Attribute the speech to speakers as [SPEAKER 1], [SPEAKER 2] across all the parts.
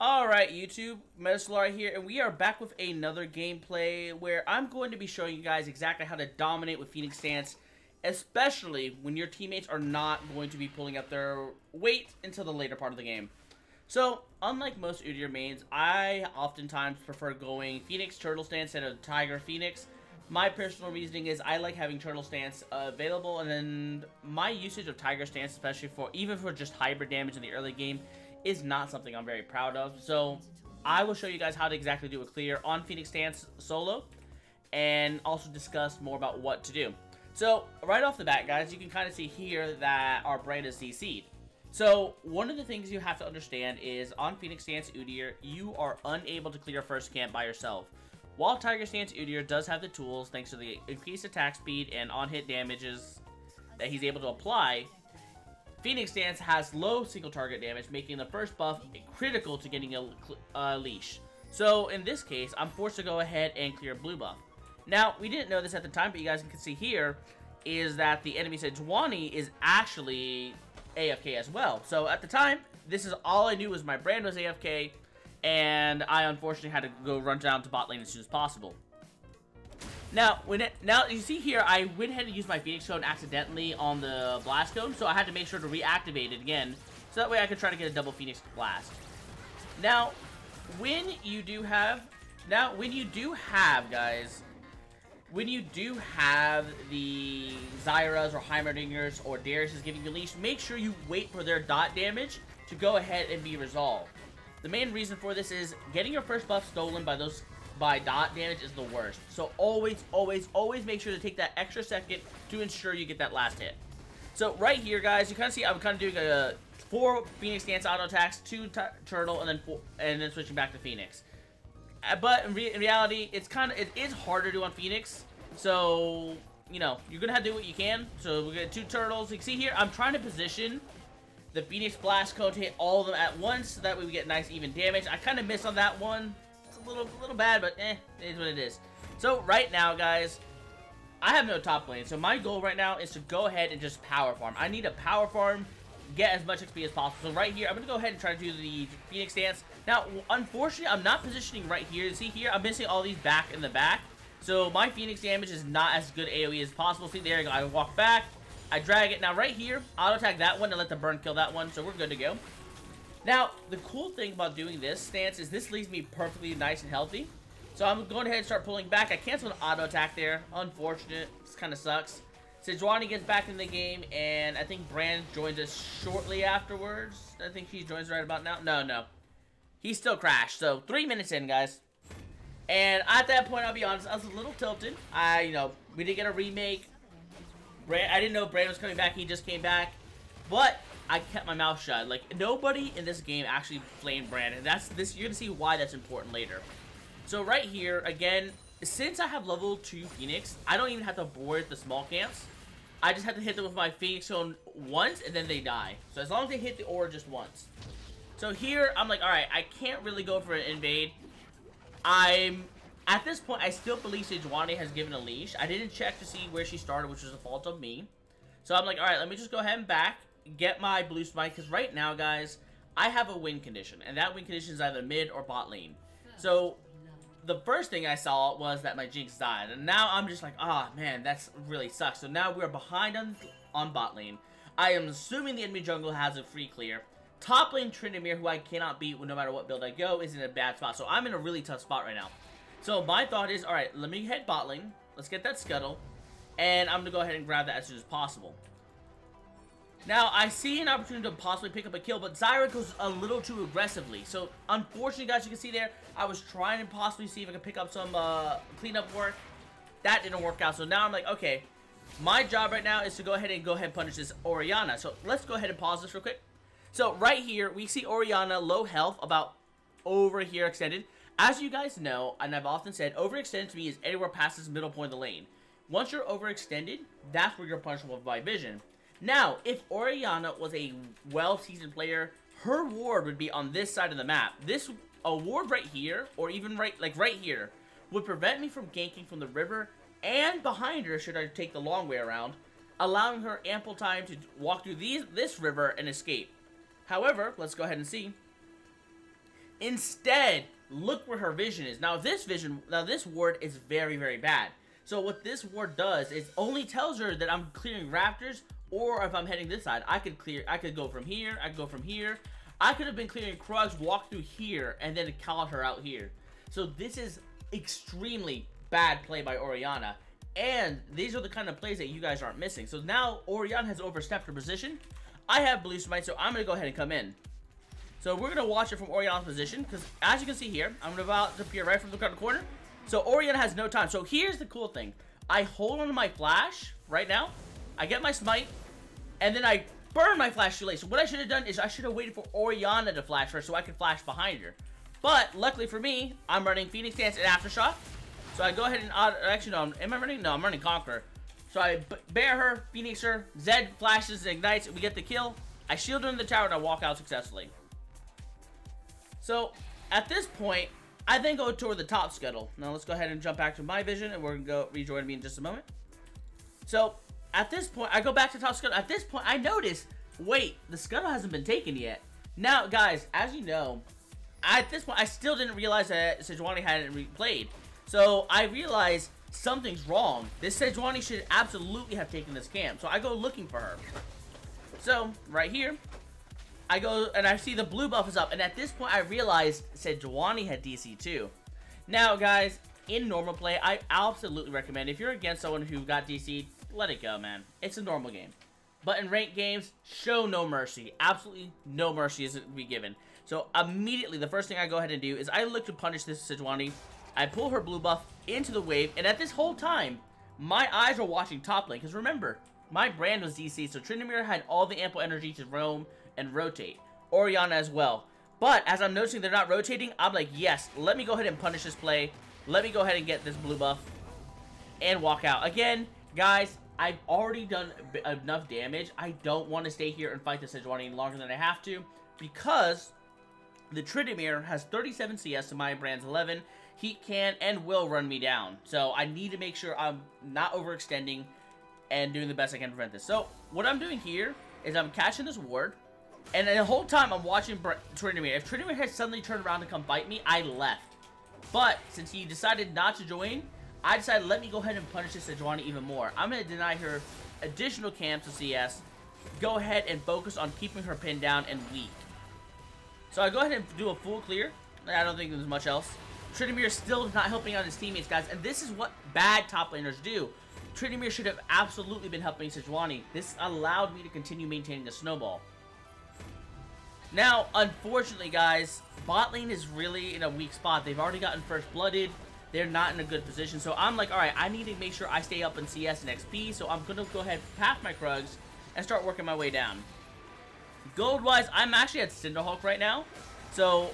[SPEAKER 1] Alright YouTube, Metasolar here, and we are back with another gameplay where I'm going to be showing you guys exactly how to dominate with Phoenix Stance, especially when your teammates are not going to be pulling up their weight until the later part of the game. So, unlike most Udyr mains, I oftentimes prefer going Phoenix Turtle Stance instead of Tiger Phoenix. My personal reasoning is I like having Turtle Stance available, and then my usage of Tiger Stance, especially even for just hybrid damage in the early game, is not something I'm very proud of. So I will show you guys how to exactly do a clear on Phoenix Stance solo, and also discuss more about what to do. So right off the bat, guys, you can kind of see here that our brand is CC'd. So one of the things you have to understand is on Phoenix Stance Udyr, you are unable to clear first camp by yourself. While Tiger Stance Udyr does have the tools, thanks to the increased attack speed and on-hit damages that he's able to apply, Phoenix Stance has low single target damage, making the first buff critical to getting a leash. So in this case, I'm forced to go ahead and clear blue buff. Now, we didn't know this at the time, but you guys can see here is that the enemy Sejuani is actually AFK as well. So at the time, this is all I knew was my brand was AFK, and I unfortunately had to go run down to bot lane as soon as possible. Now, now you see here, I went ahead and used my Phoenix Cone accidentally on the Blast Cone, so I had to make sure to reactivate it again, so that way I could try to get a double Phoenix Blast. Now, when you do have the Zyras or Heimerdingers or Darius giving you leash, make sure you wait for their dot damage to go ahead and be resolved. The main reason for this is getting your first buff stolen by dot damage is the worst. So always make sure to take that extra second to ensure you get that last hit. So right here, guys, you kind of see I'm kind of doing a 4 Phoenix Stance auto attacks, 2 Turtle, and then switching back to Phoenix. But in reality, it is harder to do on Phoenix. So you know you're gonna have to do what you can. So we get 2 Turtles. You can see here I'm trying to position the Phoenix Blast Cone to hit all of them at once, so that way we get nice even damage. I kind of missed on that one. A little bad, but it is what it is. So right now, guys, I have no top lane, so my goal right now is to go ahead and just power farm. I need a power farm, get as much XP as possible. So right here, I'm gonna go ahead and try to do the Phoenix Stance. Now, unfortunately, I'm not positioning right here. You see here, I'm missing all these back in the back, so my Phoenix damage is not as good AoE as possible. See, there you go. I walk back, I drag it. Now right here, auto attack that one and let the burn kill that one, so we're good to go. Now, the cool thing about doing this stance is this leaves me perfectly nice and healthy. So I'm going ahead and start pulling back. I canceled an auto attack there. Unfortunate. This kind of sucks. Sejuani gets back in the game, and I think Brand joins us shortly afterwards. I think he joins right about now. No. He still crashed. So 3 minutes in, guys. And at that point, I'll be honest, I was a little tilted. We didn't get a remake. I didn't know Brand was coming back. He just came back. But I kept my mouth shut. Like, nobody in this game actually flamed Brand, and you're gonna see why that's important later. So right here, again, since I have level 2 Phoenix, I don't even have to board the small camps. I just have to hit them with my Phoenix Cone once, and then they die. So as long as they hit the aura just once. So here, I'm like, alright, I can't really go for an invade. At this point, I still believe Sejuani has given a leash. I didn't check to see where she started, which was a fault of me. So I'm like, alright, let me just go ahead and back, get my blue spike, because right now, guys, I have a win condition, and that win condition is either mid or bot lane. So the first thing I saw was that my Jinx died, and now I'm just like, man, that's really sucks. So now we're behind on bot lane. I am assuming the enemy jungle has a free clear. Top lane Tryndamere, who I cannot beat no matter what build I go, is in a bad spot. So I'm in a really tough spot right now. So my thought is, alright, let me head bot lane. Let's get that scuttle. And I'm going to go ahead and grab that as soon as possible. Now, I see an opportunity to possibly pick up a kill, but Zyra goes a little too aggressively. So, unfortunately, guys, you can see there, I was trying to possibly see if I could pick up some cleanup work. That didn't work out. So now I'm like, okay, my job right now is to go ahead and punish this Orianna. So let's go ahead and pause this real quick. So right here, we see Orianna low health, about over here extended. As you guys know, and I've often said, overextended to me is anywhere past this middle point of the lane. Once you're overextended, that's where you're punishable by vision. Now, if Orianna was a well-seasoned player, her ward would be on this side of the map. This ward right here, or even right here, would prevent me from ganking from the river and behind her should I take the long way around, allowing her ample time to walk through this river and escape. However, let's go ahead and see. Instead, look where her vision is. Now this ward is very, very bad. So what this ward does is only tells her that I'm clearing raptors, or if I'm heading this side, I could go from here, I could go from here. I could have been clearing Krugs, walk through here, and then call her out here. So this is extremely bad play by Orianna. And these are the kind of plays that you guys aren't missing. So now Orianna has overstepped her position. I have blue smite, so I'm going to go ahead and come in. So we're going to watch it from Orianna's position, because as you can see here, I'm about to appear right from the corner. So Orianna has no time. So here's the cool thing. I hold on to my flash right now. I get my smite, and then I burn my flash too late. So what I should have done is I should have waited for Orianna to flash first so I could flash behind her. But luckily for me, I'm running Phoenix Dance and Aftershock. So I go ahead and actually no, am I running? No, I'm running Conqueror. So I bear her, Phoenix her, Zed flashes and ignites, and we get the kill. I shield her in the tower and I walk out successfully. So at this point, I then go toward the top scuttle. Now let's go ahead and jump back to my vision, and we're gonna go rejoin me in just a moment. So at this point, I go back to top scuttle. At this point, I notice, wait, the scuttle hasn't been taken yet. Now, guys, as you know, at this point, I still didn't realize that Sejuani hadn't replayed. So I realized something's wrong. This Sejuani should absolutely have taken this camp. So I go looking for her. So right here, I go and I see the blue buff is up. And at this point, I realized Sejuani had DC too. Now, guys, in normal play, I absolutely recommend if you're against someone who got DC, let it go, man. It's a normal game. But in ranked games, show no mercy. Absolutely no mercy is to be given. So immediately, the first thing I go ahead and do is I look to punish this Sejuani. I pull her blue buff into the wave, and at this whole time, my eyes are watching top lane. Because remember, my brand was DC, so Tryndamere had all the ample energy to roam and rotate. Orianna as well. But as I'm noticing they're not rotating, I'm like, yes, let me go ahead and punish this play. Let me go ahead and get this blue buff and walk out. Again, guys, I've already done enough damage. I don't want to stay here and fight the Sejuani any longer than I have to, because the Tryndamere has 37 CS to my brand's 11. He can and will run me down. So I need to make sure I'm not overextending and doing the best I can to prevent this. So what I'm doing here is I'm catching this ward. And the whole time I'm watching Tryndamere. If Tryndamere had suddenly turned around to come bite me, I left. But since he decided not to join, I decided let me go ahead and punish this Sejuani even more. I'm going to deny her additional camps of CS. Go ahead and focus on keeping her pinned down and weak. So I go ahead and do a full clear. I don't think there's much else. Tryndamere is still not helping out his teammates, guys. And this is what bad top laners do. Tryndamere should have absolutely been helping Sejuani. This allowed me to continue maintaining the snowball. Now, unfortunately, guys, bot lane is really in a weak spot. They've already gotten first blooded. They're not in a good position. So I'm like, alright, I need to make sure I stay up in CS and XP. So I'm going to go ahead, path my Krugs, and start working my way down. Gold-wise, I'm actually at Cinderhulk right now. So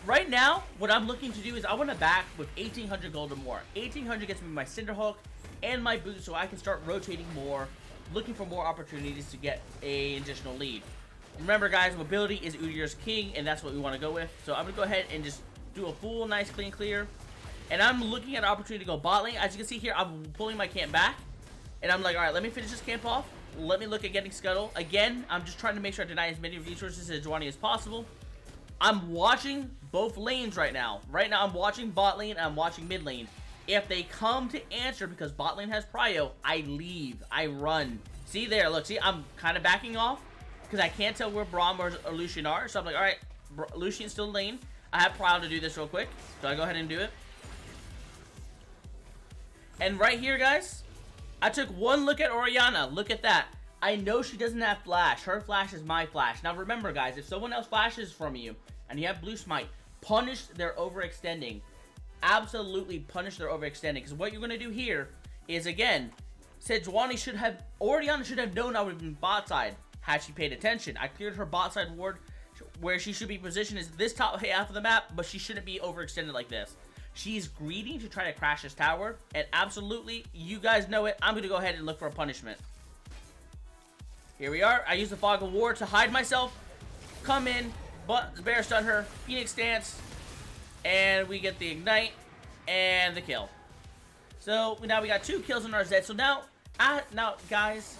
[SPEAKER 1] right now, what I'm looking to do is I want to back with 1,800 gold or more. 1,800 gets me my Cinderhulk and my boots, so I can start rotating more, looking for more opportunities to get an additional lead. Remember, guys, mobility is Udyr's king, and that's what we want to go with. So I'm going to go ahead and just do a full, nice, clean clear. And I'm looking at an opportunity to go bot lane. As you can see here, I'm pulling my camp back. And I'm like, alright, let me finish this camp off. Let me look at getting Scuttle. Again, I'm just trying to make sure I deny as many resources to Sejuani as possible. I'm watching both lanes right now. Right now, I'm watching bot lane and I'm watching mid lane. If they come to answer because bot lane has prio, I leave. I run. See there, look, see, I'm kind of backing off because I can't tell where Braum or Lucian are. So I'm like, alright, Lucian's still in lane. I have prio to do this real quick. So I go ahead and do it. And right here, guys, I took one look at Orianna. Look at that. I know she doesn't have flash. Her flash is my flash. Now remember, guys, if someone else flashes from you and you have blue smite, punish their overextending. Absolutely punish their overextending. Because what you're going to do here is, again, Sejuani should have, Orianna should have known I would have been bot side had she paid attention. I cleared her bot side ward where she should be positioned is this top half of the map, but she shouldn't be overextended like this. She's greedy to try to crash this tower, and absolutely, you guys know it, I'm going to go ahead and look for a punishment. Here we are. I use the Fog of War to hide myself. Come in, but bear stun her, Phoenix Dance, and we get the Ignite and the kill. So now we got 2 kills on our Zed. So now guys,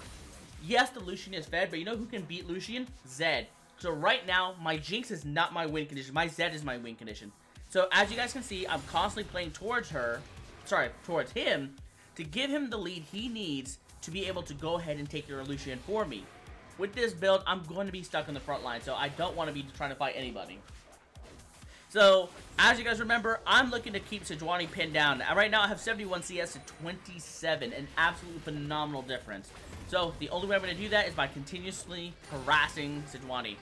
[SPEAKER 1] yes, the Lucian is fed, but you know who can beat Lucian? Zed. So right now, my Jinx is not my win condition. My Zed is my win condition. So as you guys can see, I'm constantly playing towards him, to give him the lead he needs to be able to go ahead and take your Lucian for me. With this build, I'm going to be stuck in the front line, so I don't want to be trying to fight anybody. So, as you guys remember, I'm looking to keep Sejuani pinned down. Right now, I have 71 CS to 27, an absolutely phenomenal difference. So, the only way I'm going to do that is by continuously harassing Sejuani.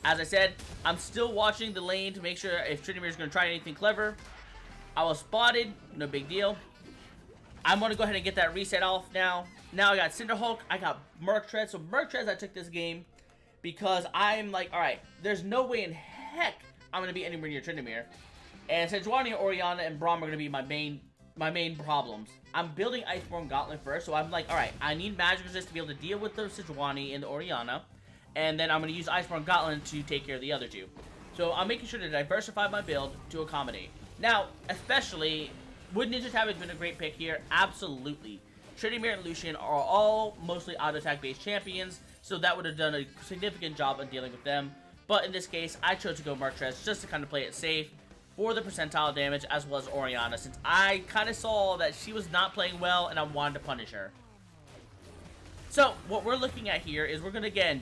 [SPEAKER 1] As I said, I'm still watching the lane to make sure if Tryndamere is going to try anything clever. I was spotted, no big deal. I'm going to go ahead and get that reset off now. Now I got Cinderhulk, I got Merc Tread. So Merc Treads, I took this game because I'm like, alright, there's no way in heck I'm going to be anywhere near Tryndamere. And Sejuani, Orianna, and Braum are going to be my main problems. I'm building Iceborne Gauntlet first, so I'm like, alright, I need Magic Resist to be able to deal with the Sejuani and the Orianna. And then I'm going to use Iceborne Gauntlet to take care of the other two. So I'm making sure to diversify my build to accommodate. Now, especially, would Ninja Tab has been a great pick here? Absolutely. Tryndamere and Lucian are all mostly auto-attack based champions, so that would have done a significant job of dealing with them. But in this case, I chose to go Merc Treads just to kind of play it safe for the percentile damage, as well as Orianna, since I kind of saw that she was not playing well and I wanted to punish her. So, what we're looking at here is we're going to,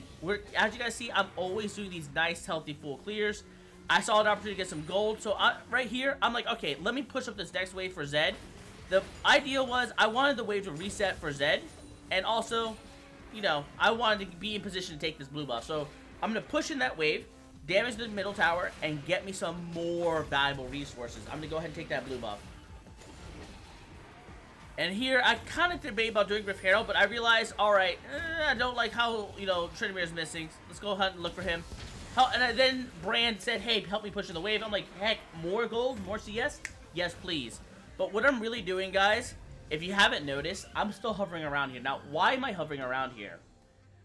[SPEAKER 1] as you guys see, I'm always doing these nice, healthy, full clears. I saw an opportunity to get some gold, so right here, I'm like, okay, let me push up this next wave for Zed. The idea was, I wanted the wave to reset for Zed, and also, you know, I wanted to be in position to take this blue buff. So, I'm going to push in that wave, damage the middle tower, and get me some more valuable resources. I'm going to go ahead and take that blue buff. And here, I kind of debate about doing Griff Herald, but I realized, alright, I don't like how, you know, Tryndamere is missing. Let's go hunt and look for him. And then Brand said, hey, help me push in the wave. I'm like, heck, more gold, more CS? Yes, please. But what I'm really doing, guys, if you haven't noticed, I'm still hovering around here. Now, why am I hovering around here?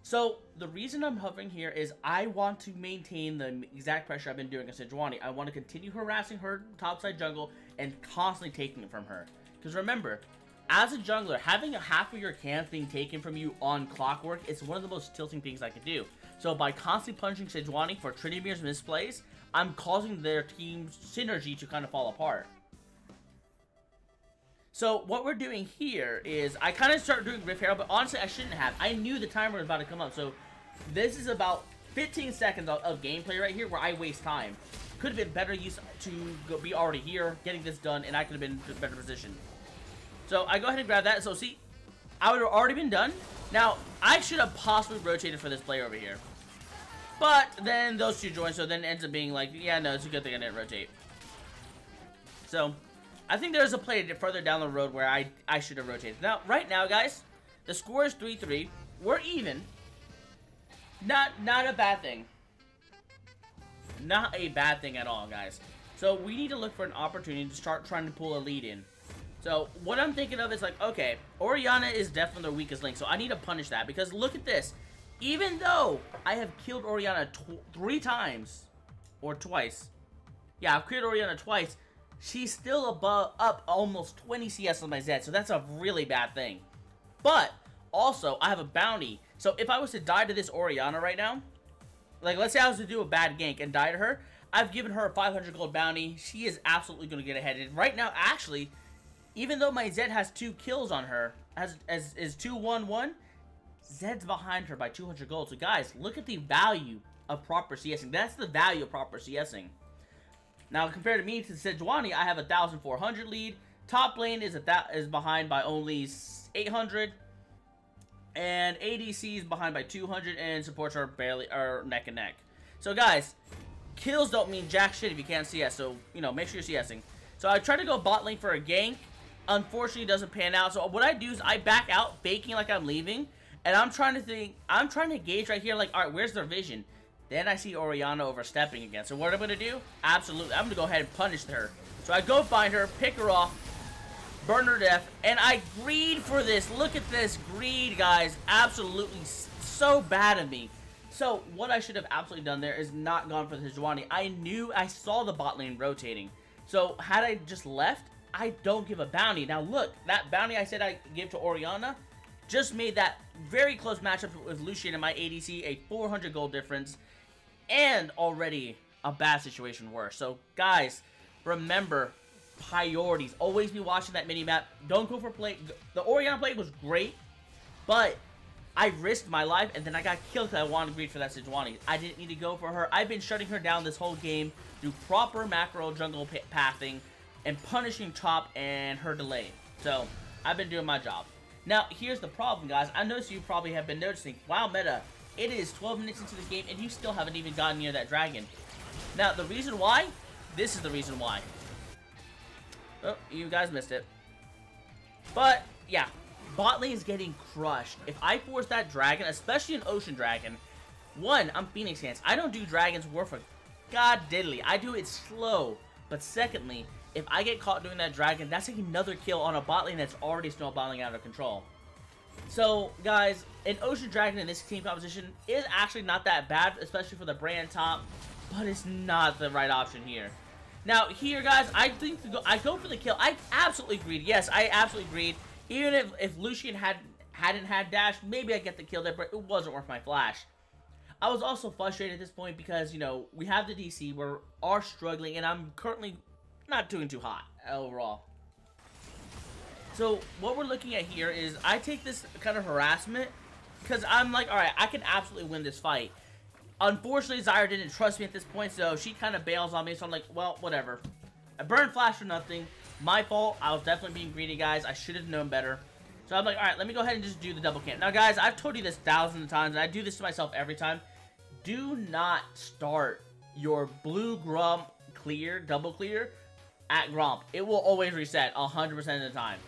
[SPEAKER 1] So, the reason I'm hovering here is I want to maintain the exact pressure I've been doing on Sejuani. I want to continue harassing her topside jungle and constantly taking it from her. Because remember, as a jungler, having half of your camp being taken from you on clockwork is one of the most tilting things I can do. So by constantly punching Sejuani for Tryndamere's misplays, I'm causing their team's synergy to kind of fall apart. So what we're doing here is, I kind of started doing Rift Herald, but honestly I shouldn't have. I knew the timer was about to come up, so this is about 15 seconds of gameplay right here where I waste time. Could have been better use to be already here, getting this done, and I could have been in a better position. So I go ahead and grab that. So see, I would have already been done. Now, I should have possibly rotated for this player over here. But then those two join, so then it ends up being like, yeah, no, it's a good thing I didn't rotate. So, I think there's a play further down the road where I should have rotated. Now, right now, guys, the score is 3-3. We're even. Not a bad thing. Not a bad thing at all, guys. So, we need to look for an opportunity to start trying to pull a lead in. So, what I'm thinking of is like, okay, Orianna is definitely their weakest link, so I need to punish that, because look at this. Even though I have killed Orianna 3 times, or twice. Yeah, I've killed Orianna twice. She's still up almost 20 CS on my Zed, so that's a really bad thing. But, also, I have a bounty. So, if I was to die to this Orianna right now, like, let's say I was to do a bad gank and die to her, I've given her a 500 gold bounty. She is absolutely going to get ahead. And right now, actually, even though my Zed has 2 kills on her, is 2-1-1, Zed's behind her by 200 gold. So guys, look at the value of proper CSing. That's the value of proper CSing. Now, compared to me to Sejuani, I have a 1,400 lead. Top lane is behind by only 800, and ADC is behind by 200, and supports are neck and neck. So guys, kills don't mean jack shit if you can't CS. So you know, make sure you're CSing. So I try to go bot lane for a gank. Unfortunately, it doesn't pan out. So what I do is I back out, faking like I'm leaving, and I'm trying to gauge right here, like, all right, where's their vision? Then I see Orianna overstepping again. So what I'm gonna do? Absolutely, I'm gonna go ahead and punish her. So I go find her, pick her off, burn her to death, and I greed for this. Look at this greed, guys. Absolutely so bad of me. So what I should have absolutely done there is not gone for the Sejuani. I saw the bot lane rotating. So had I just left, I don't give a bounty. Now look, that bounty I said I give to Orianna just made that very close matchup with Lucian and my ADC a 400 gold difference. and already a bad situation worse. So, guys, remember, priorities. Always be watching that mini-map. Don't go for play. The Orianna play was great, but I risked my life, and then I got killed because I wanted to greed for that Sejuani. I didn't need to go for her. I've been shutting her down this whole game through proper macro jungle pathing and punishing top and her delay. So, I've been doing my job. Now, here's the problem, guys. I noticed you probably have been noticing. Wow, meta. It is 12 minutes into this game, and you still haven't even gotten near that dragon. Now, the reason why? This is the reason why. Oh, you guys missed it. But, yeah. Bot lane is getting crushed. If I force that dragon, especially an ocean dragon, one, I'm Phoenix Hands. I don't do dragons worth a god diddly. I do it slow. But secondly, if I get caught doing that dragon, that's like another kill on a bot lane that's already snowballing out of control. So, guys, an ocean dragon in this team composition is actually not that bad, especially for the brand top, but it's not the right option here. Now, here, guys, I think I go for the kill. I absolutely agreed. Yes, I absolutely agreed. Even if Lucian hadn't had dash, maybe I'd get the kill there, but it wasn't worth my flash. I was also frustrated at this point because, you know, we have the DC, we are struggling, and I'm currently not doing too hot overall. So, what we're looking at here is, I take this kind of harassment, because I'm like, alright, I can absolutely win this fight. Unfortunately, Zyra didn't trust me at this point, so she kind of bails on me, so I'm like, well, whatever. I burned flash for nothing. My fault. I was definitely being greedy, guys. I should have known better. So I'm like, alright, let me go ahead and just do the double camp. Now, guys, I've told you this thousands of times, and I do this to myself every time. Do not start your blue Grump clear, double clear, at Grump. It will always reset 100% of the time.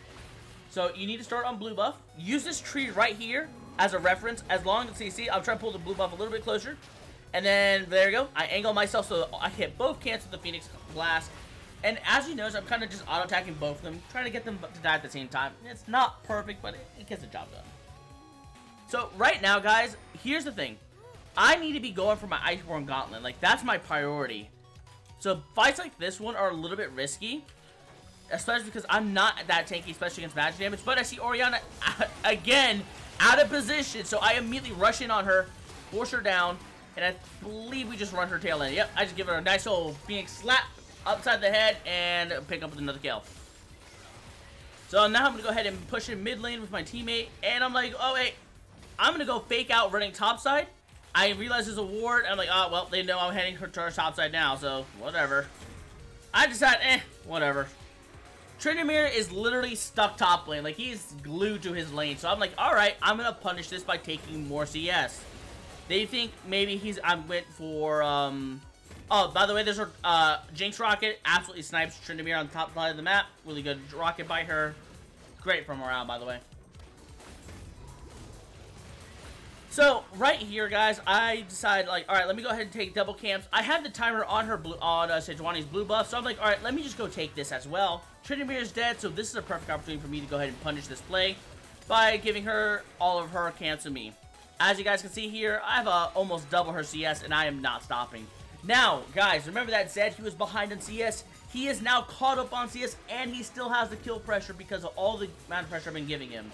[SPEAKER 1] So you need to start on blue buff. Use this tree right here as a reference. As long as you see, I'm trying to pull the blue buff a little bit closer. And then, there we go. I angle myself so I hit both camps with the Phoenix Blast. And as you notice, I'm kind of just auto-attacking both of them, trying to get them to die at the same time. It's not perfect, but it gets the job done. So, right now, guys, here's the thing. I need to be going for my Iceborne Gauntlet. Like, that's my priority. So, fights like this one are a little bit risky, especially because I'm not that tanky, especially against magic damage. But I see Orianna, again, out of position. So, I immediately rush in on her, force her down, and I believe we just run her tail in. Yep, I just give her a nice old Phoenix slap upside the head and pick up with another kill. So now I'm going to go ahead and push in mid lane with my teammate. And I'm like, oh wait, I'm going to go fake out running topside. I realize there's a ward. I'm like, oh, well, they know I'm heading to our topside now, so whatever. I decide, whatever. Tryndamere is literally stuck top lane. Like, he's glued to his lane. So I'm like, alright, I'm going to punish this by taking more CS. They think maybe I went for, oh, by the way, there's her, Jinx rocket, absolutely snipes Tryndamere on the top side of the map. Really good rocket by her. Great from around, by the way. So, right here, guys, I decide, like, alright, let me go ahead and take double camps. I had the timer on her Sejuani's blue buff, so I'm like, alright, let me just go take this as well. Tryndamere is dead, so this is a perfect opportunity for me to go ahead and punish this play by giving her all of her camps to me. As you guys can see here, I have almost double her CS, and I am not stopping. Now, guys, remember that Zed, he was behind on CS. He is now caught up on CS, and he still has the kill pressure because of all the amount of pressure I've been giving him.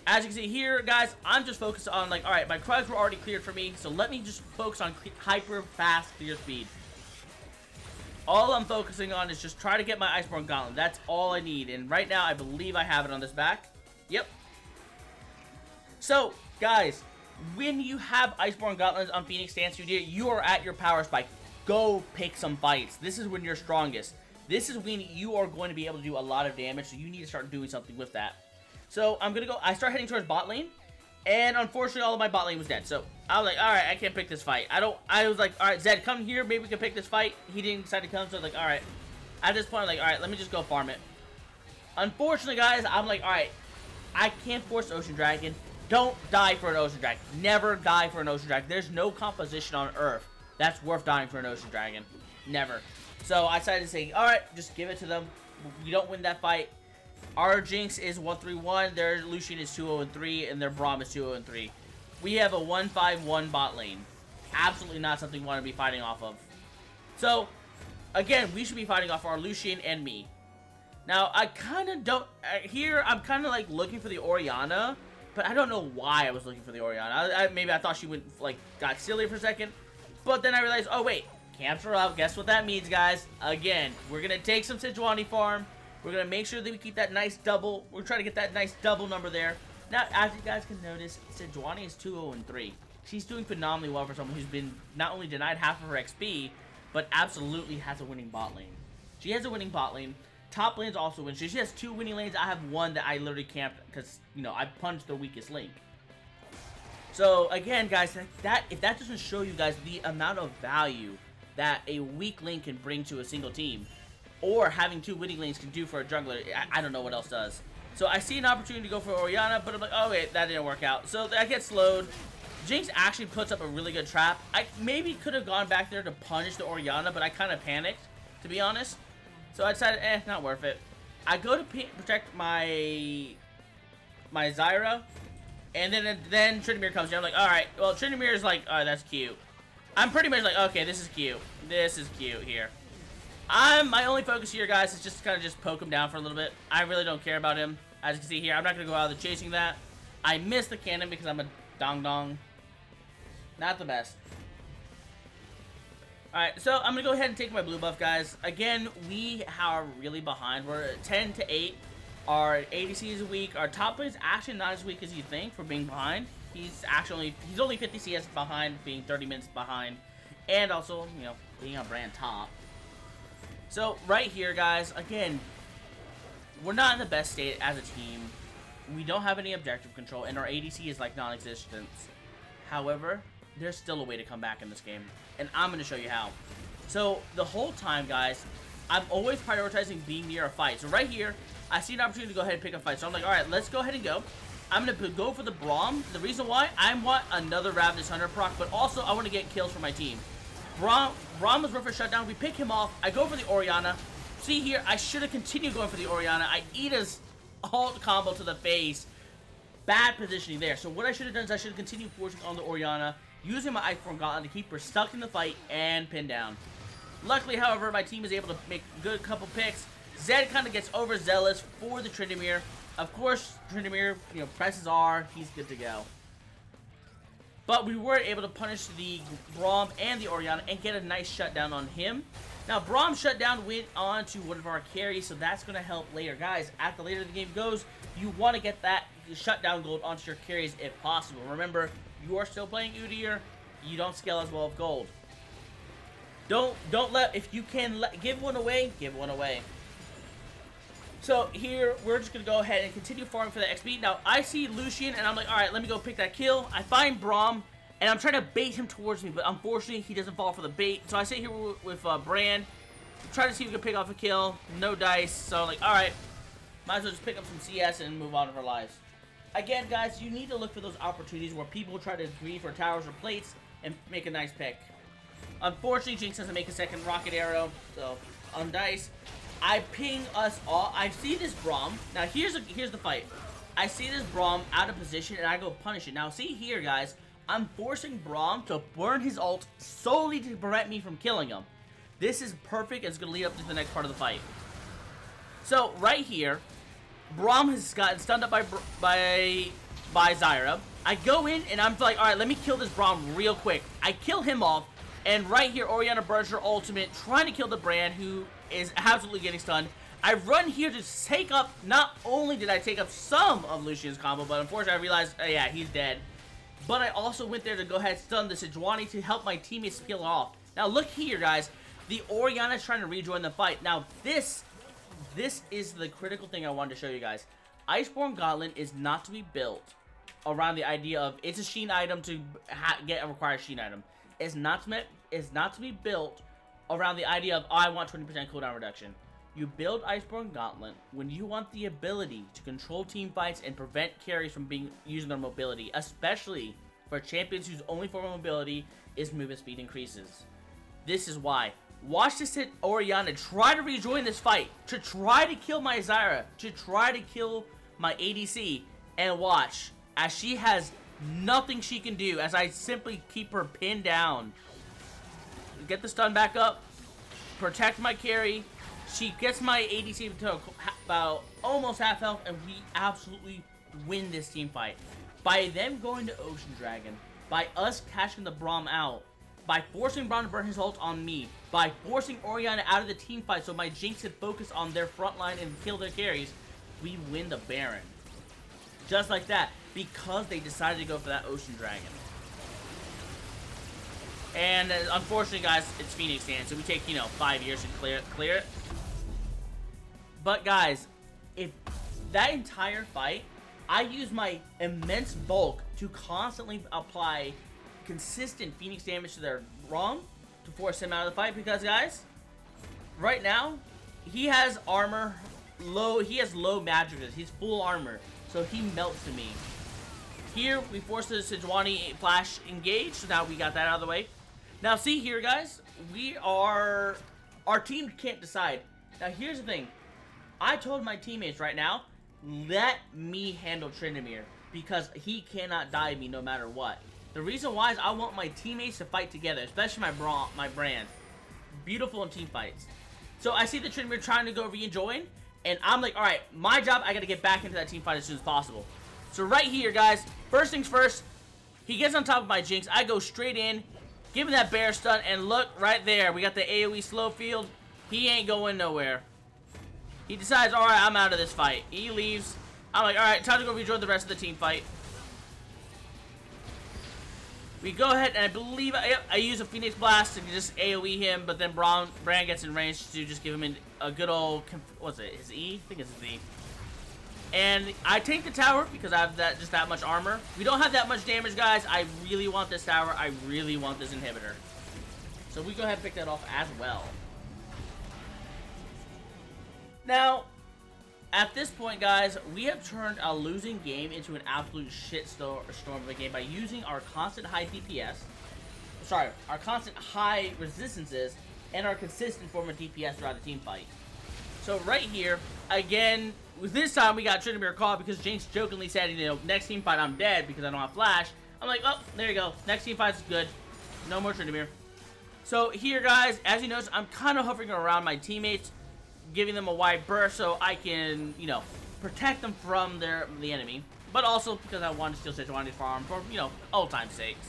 [SPEAKER 1] As you can see here, guys, I'm just focused on, like, alright, my crowds were already cleared for me, so let me just focus on hyper fast clear speed. All I'm focusing on is just try to get my Iceborne Gauntlet. That's all I need, and right now, I believe I have it on this back. Yep. So, guys, when you have Iceborne Gauntlets on Phoenix Stance, you are at your power spike. Go pick some fights. This is when you're strongest. This is when you are going to be able to do a lot of damage, so you need to start doing something with that. So, I'm going to go, I start heading towards bot lane, and unfortunately, all of my bot lane was dead. So, I was like, alright, I can't pick this fight. I was like, alright, Zed, come here, maybe we can pick this fight. He didn't decide to come, so I was like, alright. At this point, I'm like, alright, let me just go farm it. Unfortunately, guys, I'm like, alright, I can't force Ocean Dragon. Don't die for an Ocean Dragon. Never die for an Ocean Dragon. There's no composition on Earth that's worth dying for an Ocean Dragon. Never. So I decided to say, alright, just give it to them. We don't win that fight. Our Jinx is 1-3-1. Their Lucian is 2-0-3. And their Braum is 2-0-3. We have a 1-5-1 bot lane. Absolutely not something we want to be fighting off of. So, again, we should be fighting off our Lucian and me. Now, I kind of don't... here, I'm kind of, like, looking for the Orianna. But I don't know why I was looking for the Orianna. Maybe I thought she went, like, got silly for a second. But then I realized, oh wait, camps are up. Guess what that means, guys? Again, we're going to take some Sejuani farm. We're going to make sure that we keep that nice double. We're trying to get that nice double number there. Now, as you guys can notice, Sejuani is 2-0-3. She's doing phenomenally well for someone who's been not only denied half of her XP, but absolutely has a winning bot lane. She has a winning bot lane. Top lanes also win. She has 2 winning lanes. I have one that I literally camped because, you know, I punched the weakest link. So, again, guys, if that doesn't show you guys the amount of value that a weak lane can bring to a single team, or having 2 winning lanes can do for a jungler, I don't know what else does. So, I see an opportunity to go for Orianna, but I'm like, oh, wait, that didn't work out. So, I get slowed. Jinx actually puts up a really good trap. I maybe could have gone back there to punish the Orianna, but I kind of panicked, to be honest. So I decided, not worth it. I go to protect my Zyra, and then Tryndamere comes in. I'm like, alright, well, Tryndamere is like, oh, that's cute. I'm pretty much like, okay, this is cute. This is cute here. My only focus here, guys, is just kind of just poke him down for a little bit. I really don't care about him. As you can see here, I'm not going to go out there chasing that. I missed the cannon because I'm a dong-dong. Not the best. Alright, so I'm going to go ahead and take my blue buff, guys. Again, we are really behind. We're 10-8. Our ADC is weak. Our top lane is actually not as weak as you think for being behind. He's only 50 CS behind, being 30 minutes behind. And also, you know, being a brand top. So, right here, guys, again, we're not in the best state as a team. We don't have any objective control, and our ADC is like non-existent. However, there's still a way to come back in this game, and I'm going to show you how. So, the whole time, guys, I'm always prioritizing being near a fight. So, right here, I see an opportunity to go ahead and pick a fight. So, I'm like, alright, let's go ahead and go. I'm going to go for the Braum. The reason why, I want another Ravenous Hunter proc, but also I want to get kills for my team. Braum was worth a shutdown. We pick him off. I go for the Orianna. See here, I should have continued going for the Orianna. I eat his ult combo to the face. Bad positioning there. So what I should have done is I should have continued forcing on the Orianna, using my Iceborne Gauntlet to keep her stuck in the fight and pinned down. Luckily, however, my team is able to make a good couple picks. Zed kind of gets overzealous for the Tryndamere. Of course, Tryndamere, you know, presses R. He's good to go. But we were able to punish the Braum and the Orianna and get a nice shutdown on him. Now, Braum's shutdown went on to one of our carries, so that's going to help later. Guys, at the later the game goes, you want to get that shutdown gold onto your carries if possible. Remember, you are still playing Udyr. You don't scale as well with gold. Don't let, if you can give one away, give one away. So here, we're just going to go ahead and continue farming for the XP. Now, I see Lucian, and I'm like, alright, let me go pick that kill. I find Braum, and I'm trying to bait him towards me, but unfortunately, he doesn't fall for the bait. So I sit here with Brand, try to see if we can pick off a kill. No dice, so I'm like, alright, might as well just pick up some CS and move on with our lives. Again, guys, you need to look for those opportunities where people try to agree for towers or plates and make a nice pick. Unfortunately, Jinx doesn't make a second rocket arrow, so on dice. I ping us all. I see this Braum. Now, here's the fight. I see this Braum out of position, and I go punish it. Now, see here, guys. I'm forcing Braum to burn his ult solely to prevent me from killing him. This is perfect. It's going to lead up to the next part of the fight. So, right here, Braum has gotten stunned up by Zyra. I go in, and I'm like, alright, let me kill this Braum real quick. I kill him off, and right here, Orianna burns her ultimate, trying to kill the Brand, who is absolutely getting stunned. I run here to take up, not only did I take up some of Lucian's combo, but unfortunately I realized, yeah, he's dead. But I also went there to go ahead and stun the Sejuani to help my teammates peel off. Now look here, guys. The Orianna is trying to rejoin the fight. Now this is the critical thing I wanted to show you guys. Iceborne Gauntlet is not to be built around the idea of it's a Sheen item to get a required Sheen item. It's not to be built around the idea of, oh, I want 20% cooldown reduction. You build Iceborne Gauntlet when you want the ability to control team fights and prevent carries from using their mobility, especially for champions whose only form of mobility is movement speed increases. This is why. Watch this hit Orianna try to rejoin this fight, to try to kill my Zyra, to try to kill my ADC, and watch as she has nothing she can do as I simply keep her pinned down. Get the stun back up, protect my carry. She gets my ADC to about almost half health, and we absolutely win this team fight. By them going to Ocean Dragon, by us catching the Braum out, by forcing Braum to burn his ult on me, by forcing Orianna out of the team fight so my Jinx could focus on their front line and kill their carries, we win the Baron. Just like that, because they decided to go for that Ocean Dragon. And unfortunately, guys, it's Phoenix Dance, so we take, you know, 5 years to clear it. But guys, if that entire fight, I use my immense bulk to constantly apply consistent Phoenix damage to their Braum to force him out of the fight, because guys, right now, he has armor low, he has low magic resist, he's full armor, so he melts to me. Here, we force the Sejuani flash engage, so now we got that out of the way. Now see here, guys, our team can't decide. Now here's the thing, I told my teammates right now, let me handle Tryndamere, because he cannot die me no matter what. The reason why is I want my teammates to fight together, especially my brand. Beautiful in team fights. So I see the Tryndamere trying to go re-join, and I'm like, alright, my job, I gotta get back into that team fight as soon as possible. So right here, guys, first things first, he gets on top of my Jinx, I go straight in, give him that bear stun, and look, right there, we got the AoE slow field. He ain't going nowhere. He decides, alright, I'm out of this fight. He leaves. I'm like, alright, time to go rejoin the rest of the team fight. We go ahead, and I believe, yep, I use a Phoenix Blast to just AoE him, but then Bran gets in range to just give him a good old, what's it, his E? I think it's his E. And I take the tower, because I have just that much armor. We don't have that much damage, guys. I really want this tower. I really want this inhibitor. So we go ahead and pick that off as well. Now, at this point, guys, we have turned a losing game into an absolute shitstorm of a game by using our constant high DPS, sorry, our constant high resistances, and our consistent form of DPS throughout the team fight. So right here, again, this time we got Tryndamere caught because Jinx jokingly said, you know, next team fight I'm dead because I don't have flash. I'm like, oh, there you go. Next team fight's good. No more Tryndamere. So here, guys, as you notice, I'm kind of hovering around my teammates, giving them a wide berth so I can, you know, protect them from the enemy. But also because I want to steal Sejuani's farm for, you know, old time's sakes.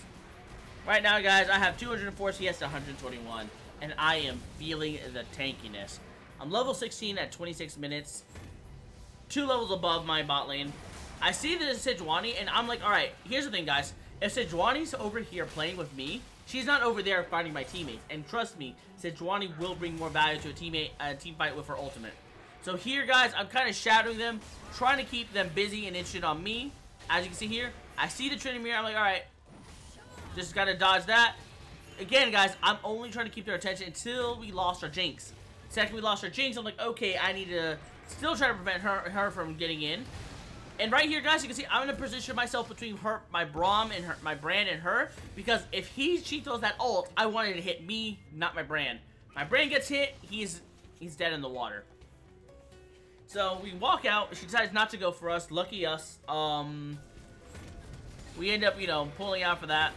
[SPEAKER 1] Right now, guys, I have 204 CS to 121, and I am feeling the tankiness. I'm level 16 at 26 minutes, 2 levels above my bot lane. I see the Sejuani, and I'm like, alright, here's the thing, guys. If Sejuani's over here playing with me, she's not over there fighting my teammates. And trust me, Sejuani will bring more value to a team fight with her ultimate. So here, guys, I'm kind of shadowing them, trying to keep them busy and interested on me. As you can see here, I see the Tryndamere. I'm like, alright, just gotta dodge that. Again, guys, I'm only trying to keep their attention until we lost our Jinx. Second we lost our Jinx, I'm like, okay, I need to still try to prevent her from getting in. And right here, guys, you can see I'm going to position myself between her, my Braum, and my Brand and her. Because if she throws that ult, I wanted to hit me, not my Brand. My Brand gets hit, he's dead in the water. So we walk out. She decides not to go for us. Lucky us. We end up, you know, pulling out for that.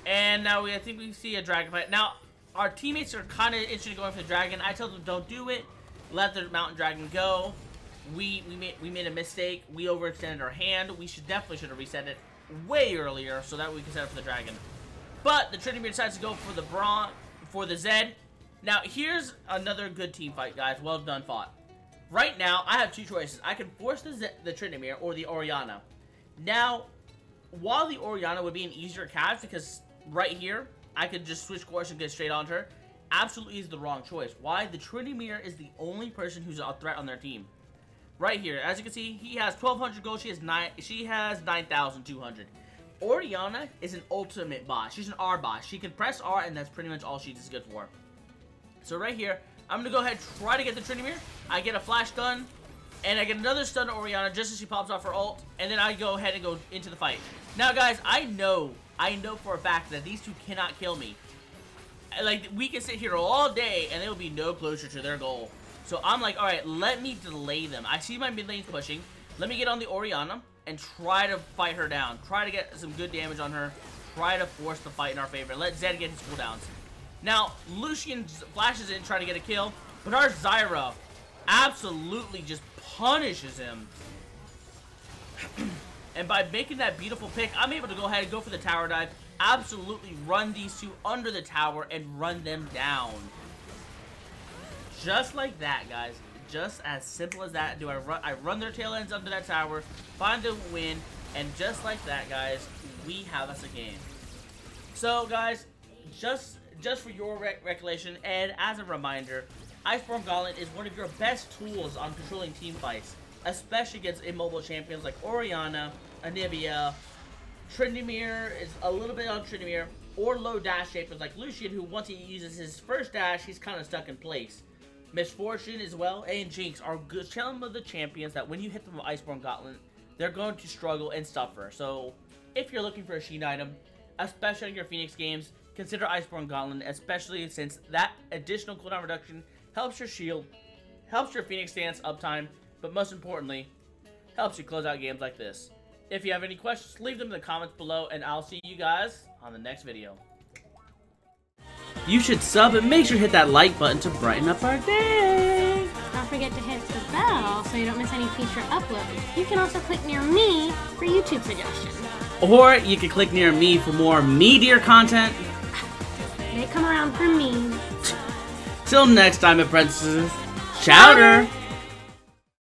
[SPEAKER 1] And now I think we see a dragon fight. Now, our teammates are kind of interested in going for the dragon. I told them don't do it. Let the mountain dragon go. We made a mistake. We overextended our hand. We definitely should have reset it way earlier so that we could set up for the dragon. But the Tryndamere decides to go for the Braum, for the Zed. Now here's another good team fight, guys. Well done fought. Right now I have two choices. I can force the Tryndamere or the Orianna. Now, while the Orianna would be an easier catch because right here I could just switch course and get straight onto her, absolutely is the wrong choice. Why? The Tryndamere is the only person who's a threat on their team. Right here, as you can see, he has 1,200 gold. She has 9,200. Orianna is an ultimate boss. She's an R boss. She can press R, and that's pretty much all she's good for. So right here, I'm gonna go ahead and try to get the Tryndamere. I get a flash stun, and I get another stun to Orianna just as she pops off her ult, and then I go ahead and go into the fight. Now, guys, I know for a fact that these two cannot kill me. Like, we can sit here all day, and they will be no closer to their goal. So I'm like, alright, let me delay them. I see my mid lane pushing. Let me get on the Orianna and try to fight her down. Try to get some good damage on her. Try to force the fight in our favor. Let Zed get his cooldowns. Now, Lucian flashes in trying to get a kill. But our Zyra absolutely just punishes him. And by making that beautiful pick, I'm able to go ahead and go for the tower dive. absolutely run these two under the tower and run them down. Just like that, guys. Just as simple as that. I run their tail ends under that tower, find a win, and just like that, guys, we have us a game. So, guys, just for your recollection and as a reminder, Iceborne Gauntlet is one of your best tools on controlling team fights, especially against immobile champions like Orianna, Anivia, Tryndamere is a little bit on Tryndamere, or low dash champions like Lucian, who once he uses his first dash, he's kind of stuck in place. Misfortune as well, and Jinx are good some of the champions that when you hit them with Iceborne Gauntlet, they're going to struggle and suffer. So, if you're looking for a sheen item, especially in your Phoenix games, consider Iceborne Gauntlet, especially since that additional cooldown reduction helps your shield, helps your Phoenix stance uptime, but most importantly, helps you close out games like this. If you have any questions, leave them in the comments below, and I'll see you guys on the next video. You should sub and make sure to hit that like button to brighten up our day.
[SPEAKER 2] Don't forget to hit the bell so you don't miss any future uploads. You can also click near me for YouTube suggestions.
[SPEAKER 1] Or you can click near me for more meatier content.
[SPEAKER 2] They come around for me.
[SPEAKER 1] Till next time, apprentices. Chowder!